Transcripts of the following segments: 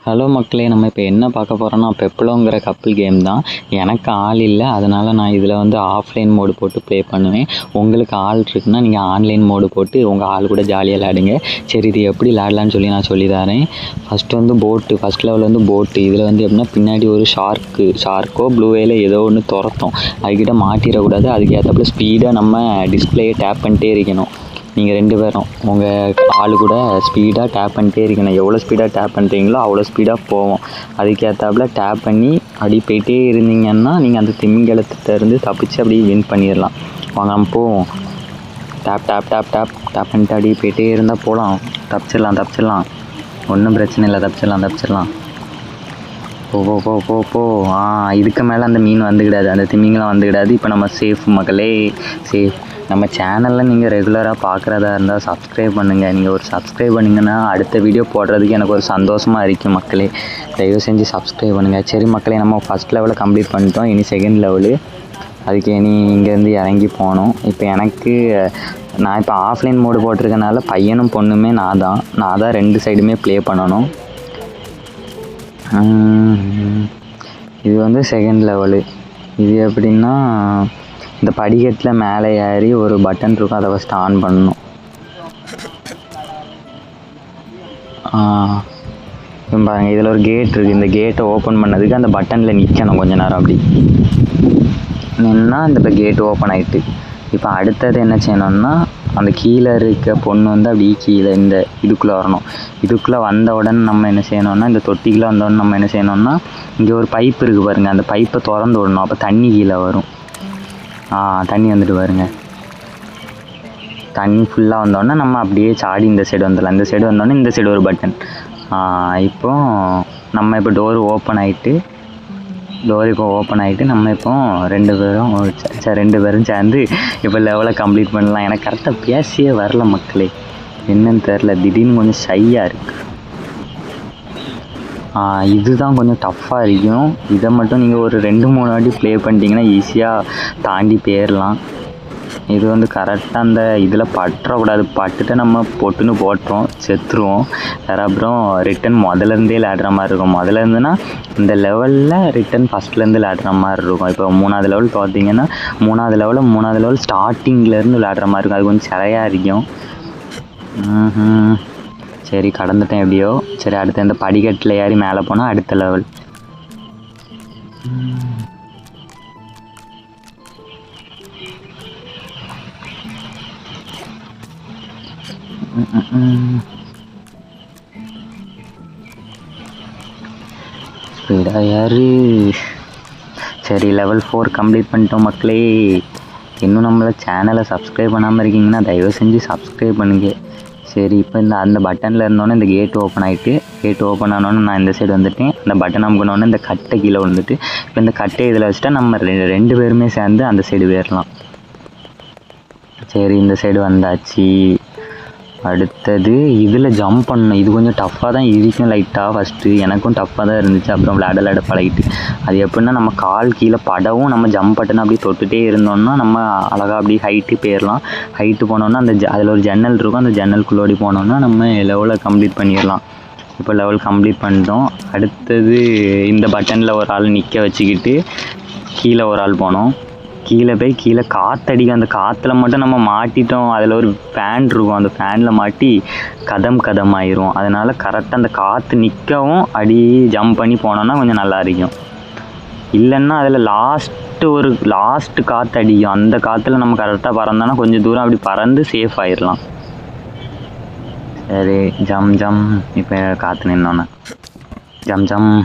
Hello மக்களே, நம்ம இப்போ என்ன பார்க்க போகிறோன்னா பெப்ளோங்கிற கப்புள் கேம் தான். எனக்கு ஆள் இல்லை, அதனால் நான் இதில் வந்து ஆஃப்லைன் மோடு போட்டு ப்ளே பண்ணுவேன். உங்களுக்கு ஆள் இருக்குன்னா நீங்கள் ஆன்லைன் மோடு போட்டு உங்கள் ஆள் கூட ஜாலியாக விளையாடுங்க. சரி, இது எப்படி விளையாடலான்னு சொல்லி நான் சொல்லி தரேன். ஃபஸ்ட்டு வந்து போட்டு, ஃபஸ்ட் லெவல் வந்து போட்டு. இதில் வந்து எப்படின்னா பின்னாடி ஒரு ஷார்க்கோ ப்ளூ வேல ஏதோ ஒன்று துரத்தும். அதுக்கிட்ட மாட்டிடக்கூடாது. அதுக்கு ஏற்றப்பல ஸ்பீடாக நம்ம டிஸ்பிளேயை டேப் பண்ணிட்டே இருக்கணும். நீங்கள் 2 பேரும் உங்கள் ஆள் கூட ஸ்பீடாக டேப் பண்ணிட்டே இருக்கணும். எவ்வளோ ஸ்பீடாக டேப் பண்ணுறீங்களோ அவ்வளோ ஸ்பீடாக போவோம். அதுக்கேற்றாப்புல டேப் பண்ணி அப்படி போயிட்டே இருந்தீங்கன்னா நீங்கள் அந்த திமிங்கலத்திட்டேருந்து தப்பிச்சு அப்படியே வின் பண்ணிடலாம். வாங்க நம்ம போவோம். Tap tap tap tap tap பண்ணிட்டு அப்படியே போயிட்டே இருந்தால் போகலாம். தப்பிச்சிடலாம். ஒன்றும் பிரச்சனை இல்லை, தப்பிச்சிடலாம். போ. இதுக்கு மேலே அந்த மீன் வந்துக்கிடாது, அந்த திமிங்கலம் வந்துக்கிடாது. இப்போ நம்ம சேஃப் மக்களே, சேஃப். நம்ம சேனலில் நீங்கள் ரெகுலராக பார்க்குறதா இருந்தால் சப்ஸ்கிரைப் பண்ணுங்கள். நீங்கள் ஒரு சப்ஸ்கிரைப் பண்ணிங்கன்னா அடுத்த வீடியோ போடுறதுக்கு எனக்கு ஒரு சந்தோஷமாக இருக்கும் மக்களே. தயவு செஞ்சு சப்ஸ்கிரைப் பண்ணுங்கள். சரி மக்களே, நம்ம ஃபஸ்ட் லெவலை கம்ப்ளீட் பண்ணிட்டோம். இனி செகண்ட் லெவலு. அதுக்கு இனி இங்கேருந்து இறங்கி போகணும். இப்போ நான் இப்போ ஆஃப்லைன் மோடு போட்டிருக்கனால பையனும் பொண்ணுமே நான் தான் 2 சைடுமே ப்ளே பண்ணணும். இது வந்து செகண்ட் லெவலு. இது எப்படின்னா இந்த படிக்கட்டில் மேலே ஏறி ஒரு பட்டன் இருக்கும், அதை ஃபஸ்ட்டு ஆன் பண்ணணும். பாருங்கள், இதில் ஒரு கேட் இருக்குது. இந்த கேட்டை ஓப்பன் பண்ணதுக்கு அந்த பட்டனில் நிற்கணும் கொஞ்ச நேரம். அப்படி நின்னா இந்த கேட்டு ஓப்பன் ஆகிட்டு. இப்போ அடுத்தது என்ன செய்யணும்னா அந்த கீழே இருக்க பொண்ணு வந்து அப்படி கீழே இந்த இதுக்குள்ளே வரணும். இதுக்குள்ளே வந்த உடனே நம்ம என்ன செய்யணும்னா இந்த தொட்டிக்குள்ளே வந்தோடனே நம்ம என்ன செய்யணும்னா இங்கே ஒரு பைப் இருக்குது பாருங்கள், அந்த பைப்பை திறந்து விடணும். அப்போ தண்ணி கீழே வரும். தண்ணி வந்துட்டு பாருங்க. தண்ணி ஃபுல்லாக வந்தோடனே நம்ம அப்படியே சாடி இந்த சைடு வந்துடலாம். இந்த சைடு வந்தோடனே இந்த சைடு ஒரு பட்டன். இப்போ நம்ம இப்போ டோர் ஓப்பன் ஆகிட்டு நம்ம இப்போ 2 பேரும் சேர்ந்து இப்போ லெவலை கம்ப்ளீட் பண்ணலாம். எனக்கு கரெக்டாக பேசியே வரல மக்களே, என்னன்னு தெரில. திடீர்னு கொஞ்சம் ஷையாக இருக்குது. இதுதான் கொஞ்சம் டஃப்பாக இருக்கும். இதை மட்டும் நீங்கள் ஒரு 2-3 வாட்டி ப்ளே பண்ணிட்டீங்கன்னா ஈஸியாக தாண்டி போயிடலாம். இது வந்து கரெக்டாக அந்த இதில் பற்றக்கூடாது. பட்டுட்டு நம்ம பொட்டுன்னு போட்டுரும், செத்துருவோம். அப்புறம் ரிட்டன் முதலேருந்தே விளையாடுற மாதிரி இருக்கும். முதலேருந்துன்னா இந்த லெவலில் ரிட்டன் ஃபஸ்ட்லேருந்து விளையாடுற மாதிரி இருக்கும். இப்போ 3வது லெவல் பார்த்தீங்கன்னா 3வது லெவல் ஸ்டார்டிங்லேருந்து விளையாடுற மாதிரி இருக்கும். அது கொஞ்சம் சிலையாக இருக்கும். சரி, கடந்துட்டேன் எப்படியோ. சரி, அடுத்து இந்த படிக்கட்டில் ஏறி மேலே போனால் அடுத்த லெவல். ஸ்பீடாக ஏறு. சரி, லெவல் 4 கம்ப்ளீட் பண்ணிட்டோம் மக்களே. இன்னும் நம்மளை சேனலை சப்ஸ்கிரைப் பண்ணாமல் இருக்கீங்கன்னா தயவு செஞ்சு சப்ஸ்கிரைப் பண்ணுங்க. சரி, இப்போ அந்த பட்டனில் இருந்தோன்னே இந்த கேட்டு ஓப்பன் ஆகிட்டு, கேட்டு ஓப்பன் ஆனோன்னு நான் இந்த சைடு வந்துட்டேன். அந்த பட்டன் அமுக்கினோடனே இந்த கட்டை கீழே வந்துட்டு, இப்போ இந்த கட்டையை இதில் வச்சுட்டா நம்ம 2 பேருமே சேர்ந்து அந்த சைடு போயிடலாம். சரி, இந்த சைடு வந்தாச்சு. அடுத்தது இதில் ஜம்ப் பண்ணணும். இது கொஞ்சம் டஃப்பாக தான் இருக்கும் லைட்டாக. ஃபஸ்ட்டு எனக்கும் டஃப்பாக தான் இருந்துச்சு. அப்புறம் விளையாட பழகிட்டு. அது எப்படின்னா நம்ம கால் கீழே படவும் நம்ம ஜம்ப் பட்டன் அப்படி தொட்டுகிட்டே இருந்தோம்னா நம்ம அழகாக அப்படி ஹைட்டு போயிடலாம். ஹைட்டு போனோன்னா அதில் ஒரு ஜன்னல் இருக்கும். அந்த ஜன்னலுக்குள்ளோடி போனோன்னா நம்ம லெவலை கம்ப்ளீட் பண்ணிடலாம். இப்போ லெவல் கம்ப்ளீட் பண்ணிட்டோம். அடுத்தது இந்த பட்டனில் ஒரு ஆள் நிற்க வச்சுக்கிட்டு கீழே ஒரு ஆள் போனோம். கீழே போய் காற்றடிக்கும். அந்த காற்றுல மட்டும் நம்ம மாட்டிட்டோம். அதில் ஒரு ஃபேன் இருக்கும், அந்த ஃபேனில் மாட்டி கதம் ஆயிரும். அதனால் கரெக்டாக அந்த காற்று நிற்கவும் அடி ஜம்ப் பண்ணி போனோன்னா கொஞ்சம் நல்லா இருக்கும். இல்லைன்னா அதில் லாஸ்ட்டு காற்று அடிக்கும். அந்த காற்றுல நம்ம கரெக்டாக பறந்தோன்னா கொஞ்சம் தூரம் அப்படி பறந்து சேஃப் ஆயிடலாம். சரி, ஜம். இப்போ காற்று நின்னோன்னே ஜம்.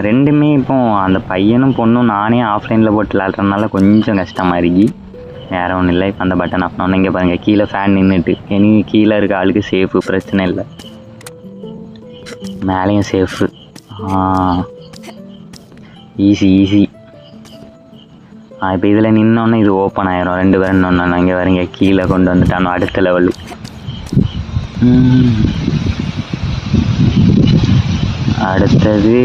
2மே இப்போ அந்த பையனும் பொண்ணும் நானே ஆஃப்லைனில் போட்டு விளையாடுறதுனால கொஞ்சம் கஷ்டமாக இருக்கு. வேறு ஒன்றும் இல்லை. இப்போ அந்த பட்டன் ஆஃப் பண்ணோன்னு இங்கே பாருங்கள், கீழே ஃபேன் நின்றுட்டு. இனி கீழே இருக்க ஆளுக்கு சேஃபு, பிரச்சனை இல்லை. மேலேயும் சேஃபு. ஈஸி. இப்போ இதில் நின்னோன்னே இது ஓப்பன் ஆயிரும். 2 பேரும் நின்னோன்னா இங்கே வரீங்க, கீழே கொண்டு வந்துட்டானோ அடுத்த லெவலு. அடுத்தது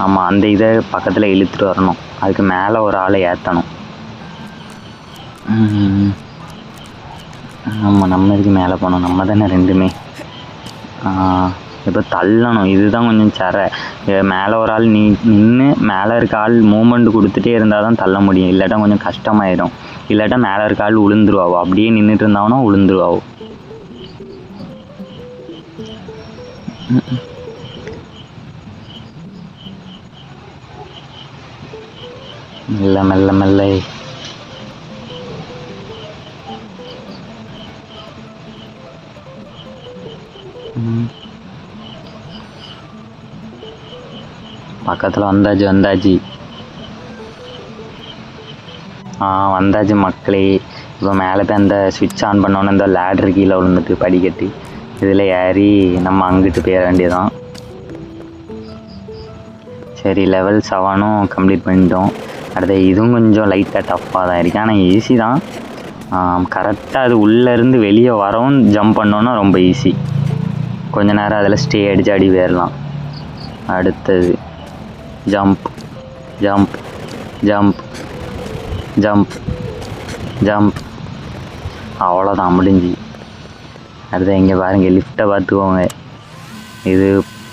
ஆமாம், அந்த இதை பக்கத்தில் இழுத்துட்டு வரணும். அதுக்கு மேலே ஒரு ஆளை ஏற்றணும். ஆமாம், நம்ம இதுக்கு மேலே போகணும். நம்ம தானே 2மே. இப்போ தள்ளணும், இதுதான் கொஞ்சம் சரை. மேலே ஒரு ஆள் நின்று மேலே இருக்க ஆள் மூமெண்ட் கொடுத்துட்டே இருந்தால் தான் தள்ள முடியும், இல்லாட்டா கொஞ்சம் கஷ்டமாயிடும். இல்லாட்டா மேலே இருக்க ஆள் விழுந்துருவாவோ, அப்படியே நின்றுட்டு இருந்தாங்கன்னா விழுந்துருவாவோ. மெல்ல மெல்ல மெல்ல. பக்கத்தில் வந்தாச்சு. வந்தாச்சு மக்களே. இப்போ மேலே போய் அந்த ஸ்விட்ச் ஆன் பண்ணோன்னு இந்த லேடர் கீழே விழுந்துட்டு படிக்கட்டு, இதில் ஏறி நம்ம அங்கிட்டு போயிட வேண்டியதான். சரி, லெவல் 7 கம்ப்ளீட் பண்ணிட்டோம். அடுத்து இதுவும் கொஞ்சம் லைட்டாக டஃப்பாக தான் இருக்குது, ஆனால் ஈஸி தான். கரெக்டாக அது உள்ளேருந்து வெளியே வரவும் ஜம்ப் பண்ணோன்னா ரொம்ப ஈஸி. கொஞ்ச நேரம் அதில் ஸ்டே அடித்து அடி போயிடலாம். அடுத்தது jump jump jump jump jump, அவ்வளோதான், முடிஞ்சு. அடுத்து இங்கே பாருங்கள், லிஃப்ட்டை பார்த்துக்கோங்க. இது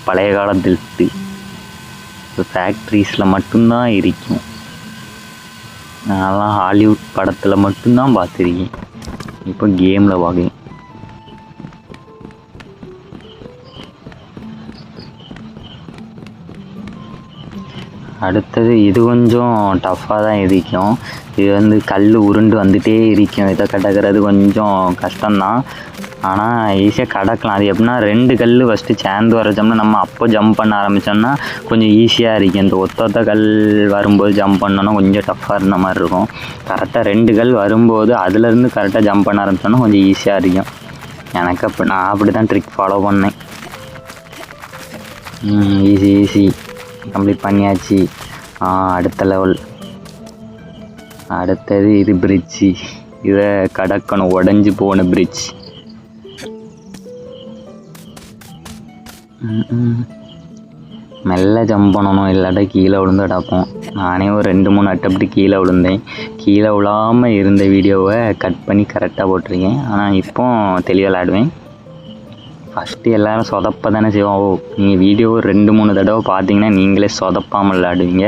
பழைய காலத்து லிஃப்ட்டு, இப்போ ஃபேக்ட்ரிஸில் மட்டும்தான் இருக்கும். நான்லாம் ஹாலிவுட் படத்தில் மட்டும்தான் பார்த்துருக்கேன், இப்போ கேமில் பார்க்கேன். அடுத்தது இது கொஞ்சம் டஃப்பாக தான் இருக்கும். இது வந்து கல் உருண்டு வந்துகிட்டே இருக்கும், இதை கடக்கிறது கொஞ்சம் கஷ்டம்தான், ஆனால் ஈஸியாக கடக்கலாம். அது எப்படின்னா 2 கல் ஃபஸ்ட்டு சேர்ந்து வரைச்சோம்னா நம்ம அப்போ ஜம்ப் பண்ண ஆரம்பித்தோம்னா கொஞ்சம் ஈஸியாக இருக்கும். இந்த ஒத்த கல் வரும்போது ஜம்ப் பண்ணோன்னா கொஞ்சம் டஃப்பாக இருந்த மாதிரி இருக்கும். கரெக்டாக 2 கல் வரும்போது அதுலேருந்து கரெக்டாக ஜம்ப் பண்ண ஆரம்பித்தோன்னா கொஞ்சம் ஈஸியாக இருக்கும். எனக்கு நான் அப்படி தான் ட்ரிக் ஃபாலோ பண்ணேன். ஈஸி கம்ப்ளீட் பண்ணியாச்சு. அடுத்த லெவல். அடுத்தது இது பிரிட்ஜு, இதை கடக்கணும், உடஞ்சி போன பிரிட்ஜ். மெல்ல ஜம்ப் பண்ணணும், இல்லாட்டா கீழே விழுந்து கிடப்போம். நானே ஒரு 2-3 அட்டப்படி கீழே விழுந்தேன். கீழே விழாமல் இருந்த வீடியோவை கட் பண்ணி கரெக்டாக போட்டிருக்கேன். ஆனால் இப்போ தெளிவாக விளாடுவேன். ஃபஸ்ட்டு எல்லோரும் சொதப்ப தானே செய்வோம். நீங்கள் வீடியோ 2-3 தடவை பார்த்தீங்கன்னா நீங்களே சொதப்பாமல் விளையாடுவீங்க.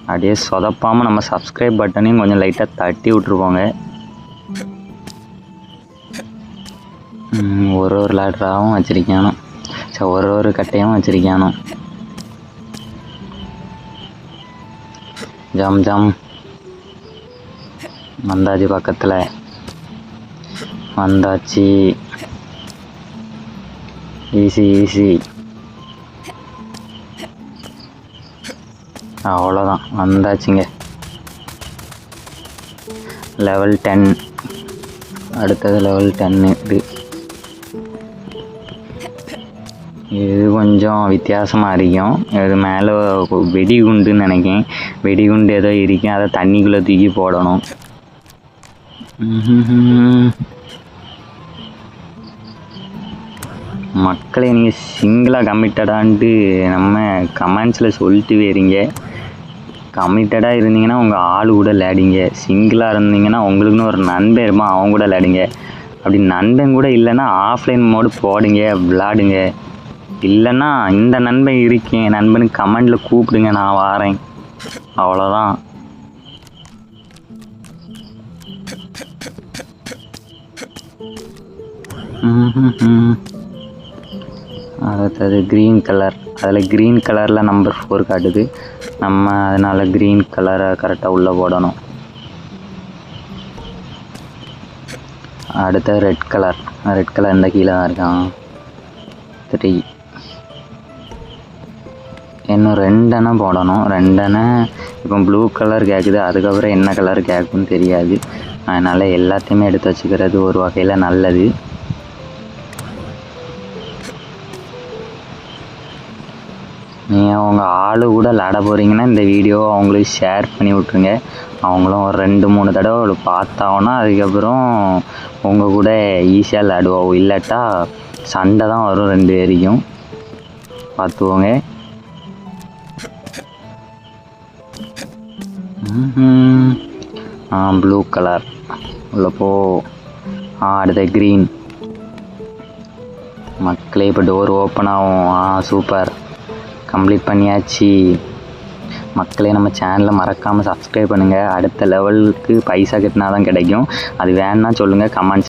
அப்படியே சொதப்பாமல் நம்ம சப்ஸ்கிரைப் பட்டனையும் கொஞ்சம் லைட்டாக தட்டி விட்ருப்போங்க. ஒரு லேடராகவும் வச்சுருக்கானோ, சரி, ஒரு கட்டையும் வச்சுருக்கானோ. ஜம் வந்தாச்சு, பக்கத்தில் வந்தாச்சு. ஈஸி அவ்வளோதான், வந்தாச்சுங்க. லெவல் 10. அடுத்தது லெவல் 10. இது கொஞ்சம் வித்தியாசமாக இருக்கும். இது மேலே வெடிகுண்டுன்னு நினைக்கிறேன், வெடிகுண்டு ஏதோ இருக்கும், அதை தண்ணிக்குள்ளே தூக்கி போடணும். மக்களை நீங்கள் சிங்கிளாக கமிட்டடான்ட்டு நம்ம கமெண்ட்ஸில் சொல்லிட்டு வரீங்க. கமிட்டடாக இருந்தீங்கன்னா உங்கள் ஆள் கூட விளையாடிங்க. சிங்கிளாக இருந்தீங்கன்னா உங்களுக்குன்னு ஒரு நண்பன் இருப்பான், அவங்க கூட விளையாடுங்க. அப்படி நண்பன் கூட இல்லைன்னா ஆஃப்லைன் மோடு போடுங்க, விளாடுங்க. இல்லைன்னா இந்த நண்பன் இருக்கேன், நண்பனுக்கு கமெண்டில் கூப்பிடுங்க, நான் வாரேன். அவ்வளோதான். அடுத்தது க்ரீன் கலர். அதில் க்ரீன் கலரில் நம்பர் 4 காட்டுது. நம்ம அதனால் க்ரீன் கலரை கரெக்டாக உள்ளே போடணும். அடுத்த ரெட் கலர் இந்த கீழே தான் இருக்கான். 3. இன்னும் 2 அணை போடணும். 2 அணை இப்போ ப்ளூ கலர் கேட்குது, அதுக்கப்புறம் என்ன கலர் கேட்குன்னு தெரியாது. அதனால் எல்லாத்தையுமே எடுத்து வச்சுக்கிறது ஒரு வகையில் நல்லது. நீங்கள் உங்கள் ஆள் கூட விளாட போகிறீங்கன்னா இந்த வீடியோவை அவங்களுக்கு ஷேர் பண்ணி விட்ருங்க. அவங்களும் ஒரு 2-3 தடவை பார்த்தாங்கன்னா அதுக்கப்புறம் உங்கள் கூட ஈஸியாக விளாடுவோம். இல்லாட்டா சண்டை தான் வரும் 2 பேரையும், பார்த்துக்கோங்க. ப்ளூ கலர் உள்ள போ. அடுத்த க்ரீன். மக்களே இப்போ டோர் ஓப்பன் ஆகும். சூப்பர், கம்ப்ளீட் பண்ணியாச்சு. மக்களே நம்ம சேனலை மறக்காமல் சப்ஸ்கிரைப் பண்ணுங்கள். அடுத்த லெவலுக்கு பைசா கட்டினா தான் கிடைக்கும். அது வேணுன்னா சொல்லுங்கள் கமெண்ட்ஸ்.